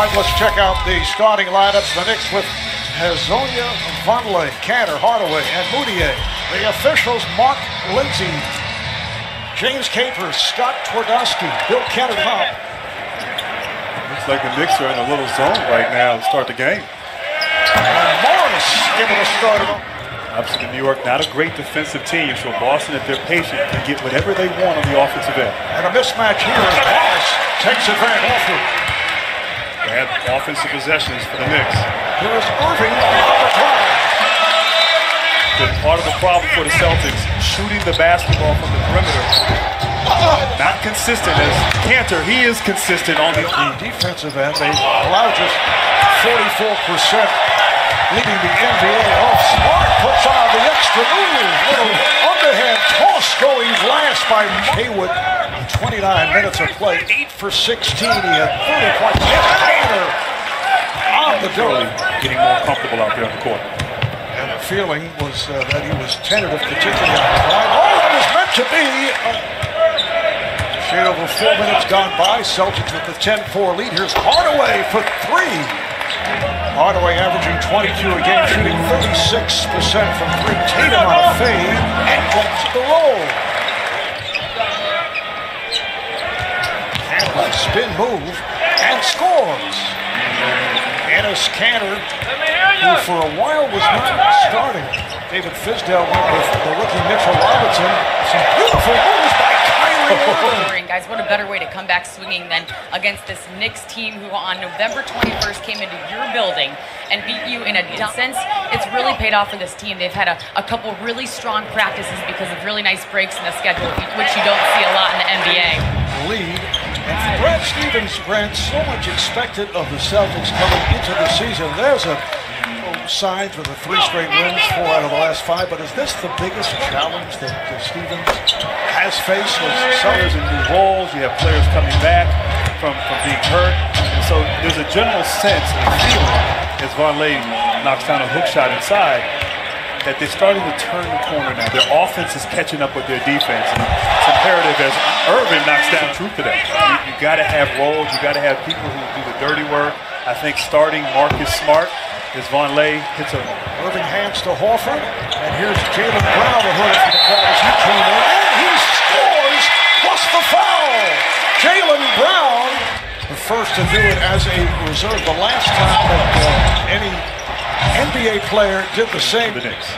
All right, let's check out the starting lineups. The Knicks with Hezonja, Vonleh, Cantor, Hardaway, and Moutier. The officials, Mark Lindsay, James Capers, Scott Twardowski, Bill Kennedy. Looks like the Knicks are in a little zone right now to start the game. And Morris able to start it. Obviously, New York, not a great defensive team, so Boston, if they're patient, can get whatever they want on the offensive end. And a mismatch here as Morris takes advantage of it. Bad offensive possessions for the Knicks. Here is Irving on the clock. Been part of the problem for the Celtics, shooting the basketball from the perimeter. Not consistent as Cantor. He is consistent on the defensive end. They allow just 44%. Leading the NBA off. Smart puts on the extra move. Little underhand toss going last by Hayward. 29 minutes of play. 8 for 16. He had 30 points. Cantor on the go. Getting more comfortable out there on the court. And the feeling was that he was tentative, particularly on the line. Oh, it was meant to be. Shade over 4 minutes gone by. Celtics with the 10-4 lead. Here's Hardaway for 3. Hardaway averaging 22 a game, shooting 36% from 3. Tatum on a fade and gets the roll. Cantor spin move and scores. Enes Kanter, who for a while was not starting. David Fizdale went with the rookie Mitchell Robinson. Some beautiful moves by Kyrie. Guys, what a better way to come back swinging than against this Knicks team who on November 21st came into your building and beat you in a sense. It's really paid off for this team. They've had a couple really strong practices because of really nice breaks in the schedule, which you don't see a lot in the NBA. Lead. And for Brad Stevens, Grant, so much expected of the Celtics coming into the season. There's a sign for the 3 straight wins, 4 out of the last 5. But is this the biggest challenge that Stevens has faced? Players in new roles, you have players coming back from being hurt. And so there's a general sense and feeling as Vonleh knocks down a hook shot inside that they're starting to turn the corner now. Their offense is catching up with their defense. And it's imperative as Irving knocks down truth today. You got to have roles. You got to have people who do the dirty work. I think starting Marcus Smart as Vonleh hits a... Irving hands to Horford. And here's Jaylen Brown, the hooker for the Cavs. He came in and he scores plus the foul. Jaylen Brown, the first to do it as a reserve. The last time that any NBA player did the same. The Knicks.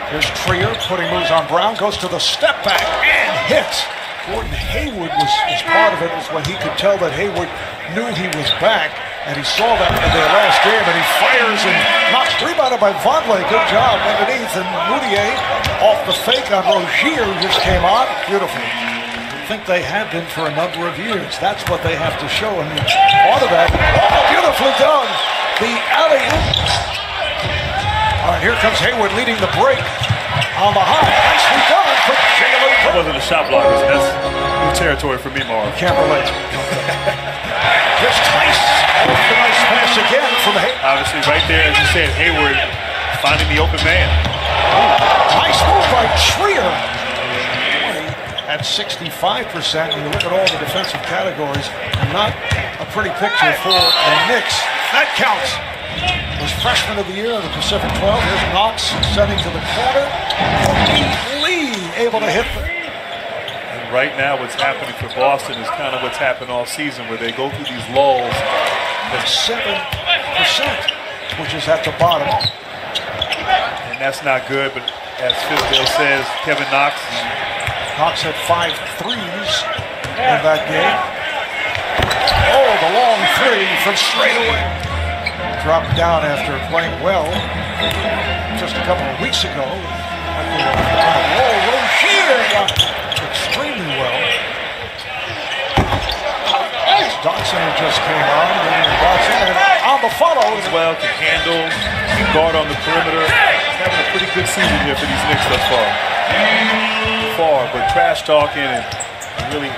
Here's Trier putting moves on Brown, goes to the step back and hits. Gordon Hayward was part of it, was when he could tell that Hayward knew he was back, and he saw that in their last game, and he fires and knocks, rebounded by Vonleh. Good job underneath, and Moutier off the fake on Rozier, who just came on. Beautiful. I think they have been for a number of years. That's what they have to show, and part of that, oh, beautifully done. The alley-oop. All right, here comes Hayward leading the break on the high. Nicely done for Jaylen. That wasn't a shot blocker, so that's new territory for me, Marv. Can't relate. Here's Tice. Oh, the nice pass again from Hayward. Obviously, right there, as you said, Hayward finding the open man. Nice move by Trier. At 65%, and you look at all the defensive categories, not a pretty picture for the Knicks. That counts. Was freshman of the year in the Pacific 12. Here's Knox setting to the corner. Lee able to hit the... And right now what's happening for Boston is kind of what's happened all season, where they go through these lulls. At 7%, which is at the bottom. And that's not good, but as Fizdale says, Kevin Knox had 5 threes in that game. Oh, the long 3 from straight away. Dropped down after playing well just a couple of weeks ago. Oh, Rozier got extremely well. Dotson just came on. Dotson on the follow as well, can handle, can guard on the perimeter. He's having a pretty good season here for these Knicks thus far. But trash talking and really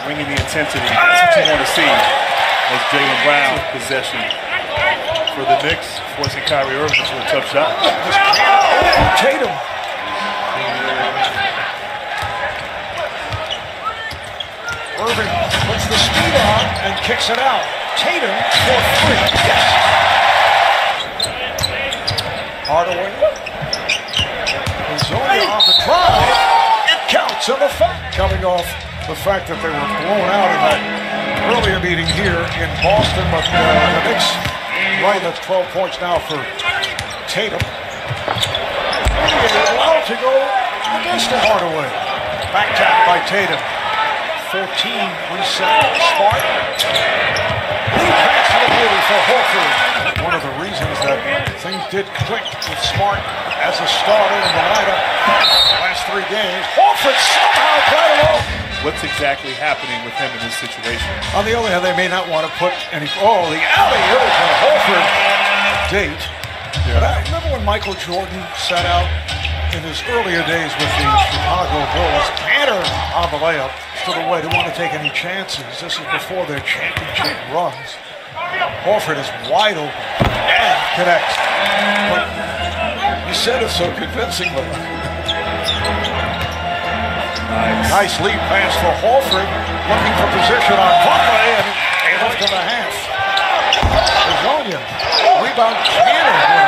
bringing the intensity. That's what you want to see as Jaylen Brown possession for the Knicks, forcing Kyrie Irving to a tough shot. Tatum. Irving puts the speed on and kicks it out. Tatum for three. Yes. Hardaway. Zonia on the drive. It counts in the fact. Coming off the fact that they were blown out in that earlier meeting here in Boston, but the Knicks right at 12 points now for Tatum. Allowed to go against Hardaway. Back tap by Tatum. 14 reset. Smart. Pass to the middle for Horford. One of the reasons that things did click with Smart as a starter in the lineup last 3 games. Horford somehow got it off. What's exactly happening with him in this situation? On the other hand, they may not want to put any. Oh, the alley-oop for Horford. Date. But I remember when Michael Jordan sat out in his earlier days with the Chicago Bulls. Tanner on the layup. Stood away. Didn't want to take any chances. This is before their championship runs. Horford is wide open and connects. But you said it so convincingly. Nice lead pass for Horford. Looking for position on Buckley and a left to the half. Zonia. Rebound Cannon.